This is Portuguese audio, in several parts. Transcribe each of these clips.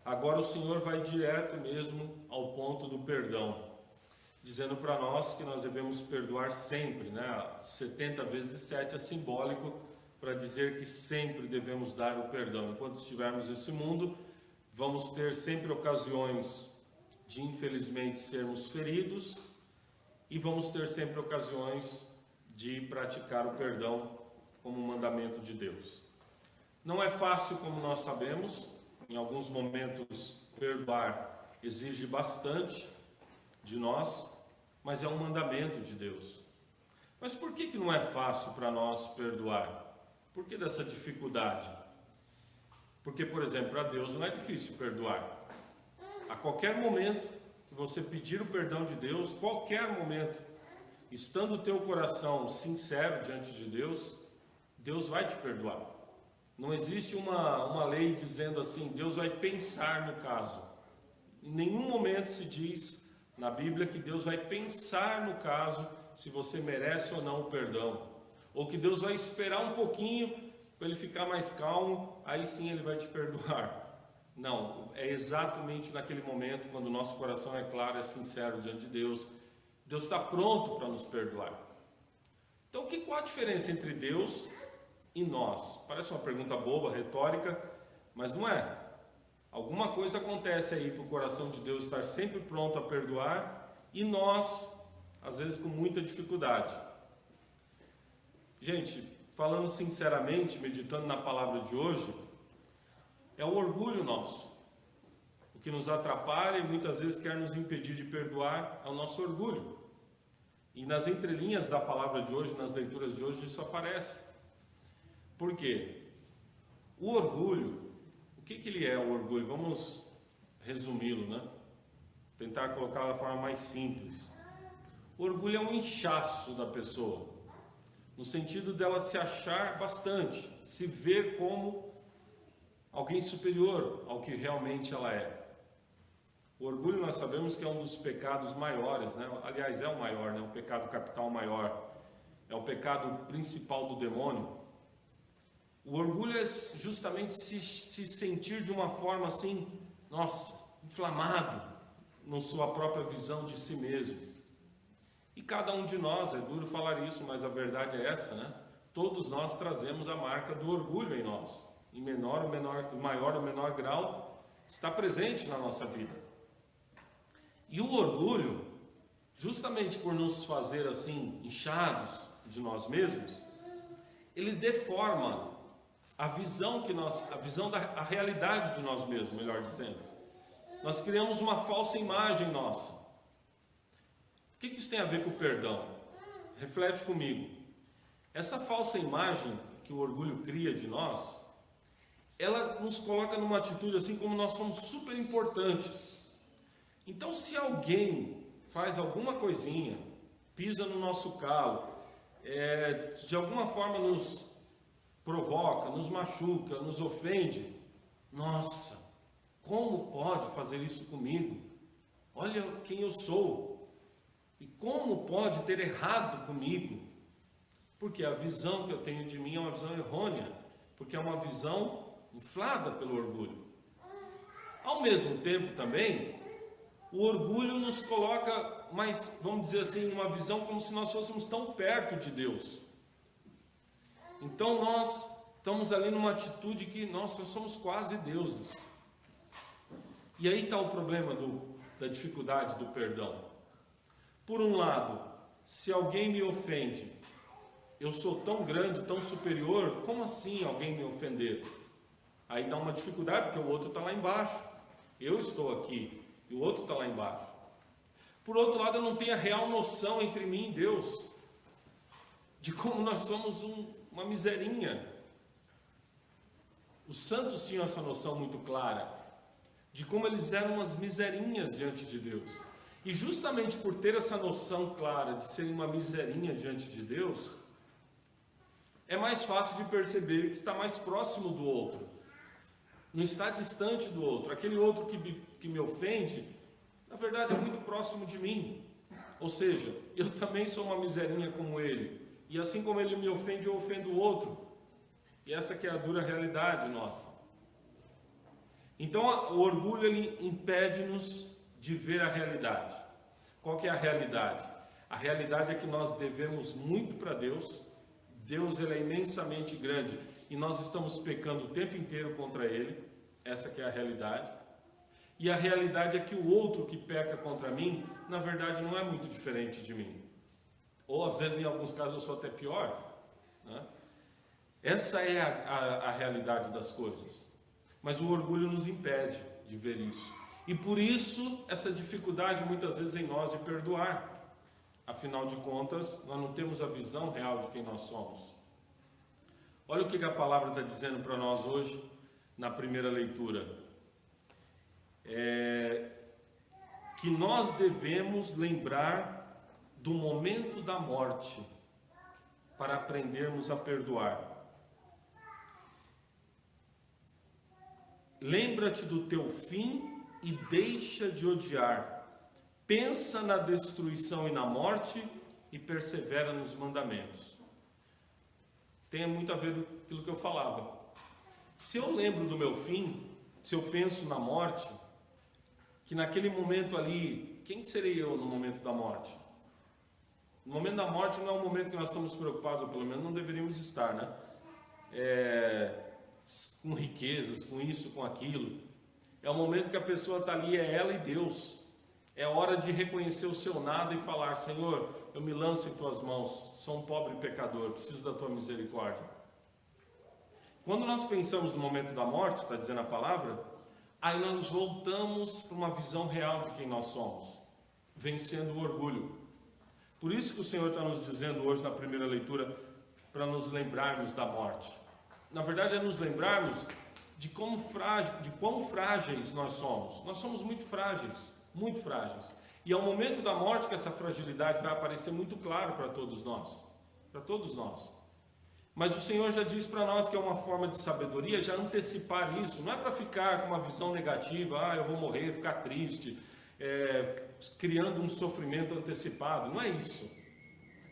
Agora o Senhor vai direto mesmo ao ponto do perdão, dizendo para nós que nós devemos perdoar sempre, né? 70 vezes 7 é simbólico para dizer que sempre devemos dar o perdão. Enquanto estivermos nesse mundo, vamos ter sempre ocasiões de infelizmente sermos feridos e vamos ter sempre ocasiões de praticar o perdão como um mandamento de Deus. Não é fácil, como nós sabemos, em alguns momentos perdoar exige bastante de nós, mas é um mandamento de Deus. Mas por que não é fácil para nós perdoar? Por que dessa dificuldade? Porque, por exemplo, para Deus não é difícil perdoar. A qualquer momento que você pedir o perdão de Deus, qualquer momento, estando o teu coração sincero diante de Deus, Deus vai te perdoar. Não existe uma lei dizendo assim, Deus vai pensar no caso. Em nenhum momento se diz na Bíblia que Deus vai pensar no caso se você merece ou não o perdão. Ou que Deus vai esperar um pouquinho para ele ficar mais calmo, aí sim ele vai te perdoar. Não, é exatamente naquele momento, quando o nosso coração é claro, é sincero diante de Deus, Deus está pronto para nos perdoar. Então, qual a diferença entre Deus e nós? Parece uma pergunta boba, retórica, mas não é. Alguma coisa acontece aí para o coração de Deus estar sempre pronto a perdoar e nós, às vezes, com muita dificuldade. Gente, falando sinceramente, meditando na palavra de hoje, é o orgulho nosso. O que nos atrapalha e muitas vezes quer nos impedir de perdoar é o nosso orgulho. E nas entrelinhas da palavra de hoje, nas leituras de hoje, isso aparece. Por quê? O orgulho, o que ele é o orgulho? Vamos resumi-lo, né? Tentar colocar da forma mais simples. O orgulho é um inchaço da pessoa, no sentido dela se achar bastante, se ver como alguém superior ao que realmente ela é. O orgulho nós sabemos que é um dos pecados maiores, né? Aliás, é o maior, né? O pecado capital maior. É o pecado principal do demônio. O orgulho é justamente se sentir de uma forma assim, nossa, inflamado na sua própria visão de si mesmo. E cada um de nós, é duro falar isso, mas a verdade é essa, né? Todos nós trazemos a marca do orgulho em nós. Em maior ou menor grau, está presente na nossa vida. E o orgulho, justamente por nos fazer assim, inchados de nós mesmos, ele deforma a visão a realidade de nós mesmos, melhor dizendo. Nós criamos uma falsa imagem nossa. O que isso tem a ver com o perdão? Reflete comigo. Essa falsa imagem que o orgulho cria de nós, ela nos coloca numa atitude assim como nós somos super importantes. Então, se alguém faz alguma coisinha, pisa no nosso calo, de alguma forma nos provoca, nos machuca, nos ofende, nossa, como pode fazer isso comigo? Olha quem eu sou. E como pode ter errado comigo? Porque a visão que eu tenho de mim é uma visão errônea, porque é uma visão inflada pelo orgulho. Ao mesmo tempo também, o orgulho nos coloca mais, vamos dizer assim, numa visão como se nós fôssemos tão perto de Deus. Então nós estamos ali numa atitude que nós somos quase deuses. E aí está o problema da dificuldade do perdão. Por um lado, se alguém me ofende, eu sou tão grande, tão superior, como assim alguém me ofender? Aí dá uma dificuldade, porque o outro está lá embaixo. Eu estou aqui e o outro está lá embaixo. Por outro lado, eu não tenho a real noção entre mim e Deus, de como nós somos uma miserinha. Os santos tinham essa noção muito clara, de como eles eram umas miserinhas diante de Deus. E justamente por ter essa noção clara de ser uma miserinha diante de Deus, é mais fácil de perceber que está mais próximo do outro, não está distante do outro. Aquele outro que me ofende, na verdade é muito próximo de mim. Ou seja, eu também sou uma miserinha como ele. E assim como ele me ofende, eu ofendo o outro. E essa que é a dura realidade nossa. Então, o orgulho ele impede-nos de ver a realidade. Qual que é a realidade? A realidade é que nós devemos muito para Deus. Deus ele é imensamente grande e nós estamos pecando o tempo inteiro contra Ele. Essa que é a realidade. E a realidade é que o outro que peca contra mim, na verdade não é muito diferente de mim. Ou às vezes em alguns casos eu sou até pior, né? Essa é a realidade das coisas. Mas o orgulho nos impede de ver isso. E por isso, essa dificuldade muitas vezes em nós de perdoar. Afinal de contas, nós não temos a visão real de quem nós somos. Olha o que a palavra está dizendo para nós hoje, na primeira leitura. Que nós devemos lembrar do momento da morte para aprendermos a perdoar. Lembra-te do teu fim e deixa de odiar. Pensa na destruição e na morte e persevera nos mandamentos. Tem muito a ver com aquilo que eu falava. Se eu lembro do meu fim, se eu penso na morte, que naquele momento ali, quem serei eu no momento da morte? No momento da morte não é um momento que nós estamos preocupados, ou pelo menos não deveríamos estar, né? Com riquezas, com isso, com aquilo. É o momento que a pessoa está ali, é ela e Deus. É hora de reconhecer o seu nada e falar: Senhor, eu me lanço em tuas mãos, sou um pobre pecador, preciso da tua misericórdia. Quando nós pensamos no momento da morte, está dizendo a palavra, aí nós voltamos para uma visão real de quem nós somos, vencendo o orgulho. Por isso que o Senhor está nos dizendo hoje na primeira leitura, para nos lembrarmos da morte. Na verdade é nos lembrarmos de quão frágeis nós somos. Nós somos muito frágeis, muito frágeis. E é o momento da morte que essa fragilidade vai aparecer muito claro para todos nós. Para todos nós. Mas o Senhor já diz para nós que é uma forma de sabedoria já antecipar isso. Não é para ficar com uma visão negativa, eu vou morrer, ficar triste, criando um sofrimento antecipado. Não é isso.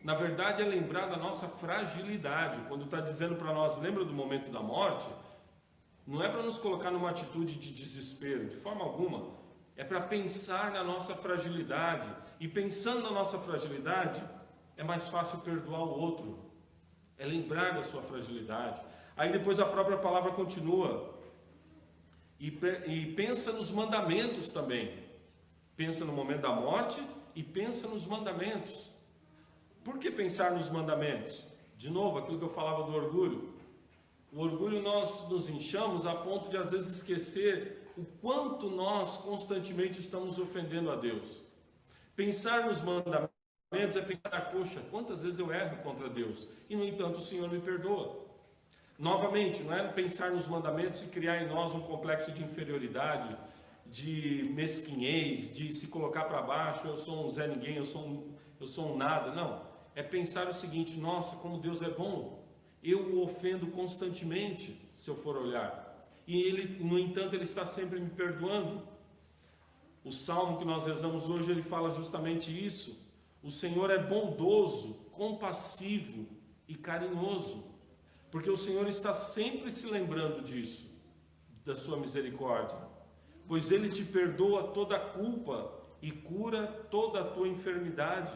Na verdade é lembrar da nossa fragilidade. Quando está dizendo para nós, lembra do momento da morte, não é para nos colocar numa atitude de desespero, de forma alguma. É para pensar na nossa fragilidade. E pensando na nossa fragilidade, é mais fácil perdoar o outro. É lembrar da sua fragilidade. Aí depois a própria palavra continua. E pensa nos mandamentos também. Pensa no momento da morte e pensa nos mandamentos. Por que pensar nos mandamentos? De novo, aquilo que eu falava do orgulho. O orgulho nós nos inchamos a ponto de às vezes esquecer o quanto nós constantemente estamos ofendendo a Deus. Pensar nos mandamentos é pensar, poxa, quantas vezes eu erro contra Deus e no entanto o Senhor me perdoa. Novamente, não é pensar nos mandamentos e criar em nós um complexo de inferioridade, de mesquinhez, de se colocar para baixo, eu sou um Zé Ninguém, eu sou um nada. Não, é pensar o seguinte: nossa, como Deus é bom, eu o ofendo constantemente, se eu for olhar, e Ele, no entanto, Ele está sempre me perdoando. O salmo que nós rezamos hoje, ele fala justamente isso. O Senhor é bondoso, compassivo e carinhoso, porque o Senhor está sempre se lembrando disso, da sua misericórdia, pois Ele te perdoa toda a culpa e cura toda a tua enfermidade.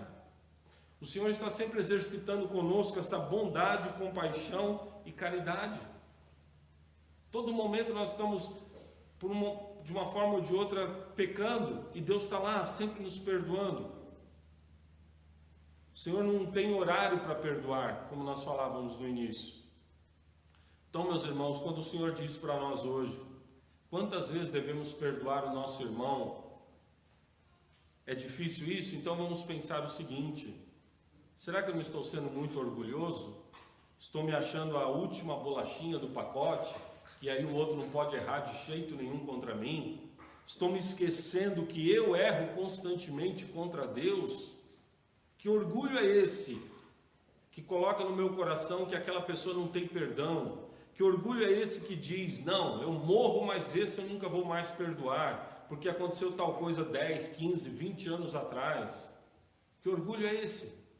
O Senhor está sempre exercitando conosco essa bondade, compaixão e caridade. Todo momento nós estamos, de uma forma ou de outra, pecando, e Deus está lá, sempre nos perdoando. O Senhor não tem horário para perdoar, como nós falávamos no início. Então, meus irmãos, quando o Senhor diz para nós hoje, quantas vezes devemos perdoar o nosso irmão? É difícil isso? Então vamos pensar o seguinte: será que eu não estou sendo muito orgulhoso? Estou me achando a última bolachinha do pacote, e aí o outro não pode errar de jeito nenhum contra mim? Estou me esquecendo que eu erro constantemente contra Deus? Que orgulho é esse que coloca no meu coração que aquela pessoa não tem perdão? Que orgulho é esse que diz, não, eu morro, mas esse eu nunca vou mais perdoar, porque aconteceu tal coisa 10, 15, 20 anos atrás? Que orgulho é esse?